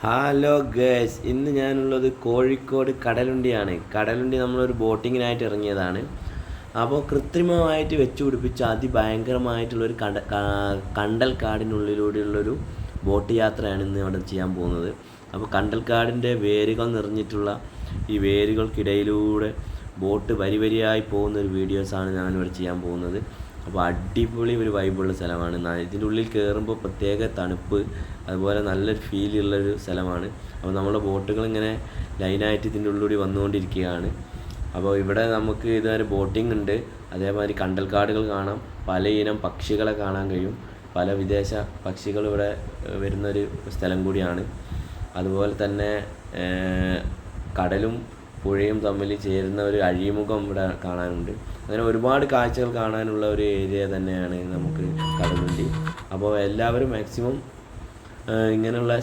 Hello guys, ഇന്ന് ഞാനുള്ളത് കോഴിക്കോട് കടലുണ്ടിയാണ്. കടലുണ്ടി നമ്മളൊരു ബോട്ടിങ്ങിനായിട്ട് ഇറങ്ങിയതാണ്. അപ്പോൾ കൃത്രിമമായിട്ട് വെച്ച് പിടിപ്പിച്ച അതിഭയങ്കരമായിട്ടുള്ളൊരു കണ്ടൽ കാടിനുള്ളിലൂടെയുള്ളൊരു ബോട്ട് യാത്രയാണ് ഇന്ന് ഇവിടെ ചെയ്യാൻ പോകുന്നത്. അപ്പോൾ കണ്ടൽക്കാടിൻ്റെ വേരുകൾ നിറഞ്ഞിട്ടുള്ള ഈ വേരുകൾക്കിടയിലൂടെ ബോട്ട് വരി വരിയായി പോകുന്ന ഒരു വീഡിയോസാണ് ഞാനിവിടെ ചെയ്യാൻ പോകുന്നത്. അപ്പോൾ അടിപൊളി ഒരു വൈബുള്ള സ്ഥലമാണ്. ഇതിൻ്റെ ഉള്ളിൽ കയറുമ്പോൾ പ്രത്യേക തണുപ്പ്, അതുപോലെ നല്ലൊരു ഫീലുള്ളൊരു സ്ഥലമാണ്. അപ്പോൾ നമ്മുടെ ബോട്ടുകൾ ഇങ്ങനെ ലൈനായിട്ട് ഇതിൻ്റെ ഉള്ളിലൂടെ വന്നുകൊണ്ടിരിക്കുകയാണ്. അപ്പോൾ ഇവിടെ നമുക്ക് ഇതുവരെ ബോട്ടിംഗ് ഉണ്ട്, അതേമാതിരി കണ്ടൽക്കാടുകൾ കാണാം, പലയിനം പക്ഷികളെ കാണാൻ കഴിയും. പല വിദേശ പക്ഷികൾ ഇവിടെ വരുന്നൊരു സ്ഥലം കൂടിയാണ്. അതുപോലെ തന്നെ കടലും പുഴയും തമ്മിൽ ചേരുന്ന ഒരു അഴിമുഖം ഇവിടെ കാണാനുണ്ട്. അങ്ങനെ ഒരുപാട് കാഴ്ചകൾ കാണാനുള്ള ഒരു ഏരിയ തന്നെയാണ് നമുക്ക് കടലുണ്ടി. അപ്പോൾ എല്ലാവരും മാക്സിമം ഇങ്ങനെയുള്ള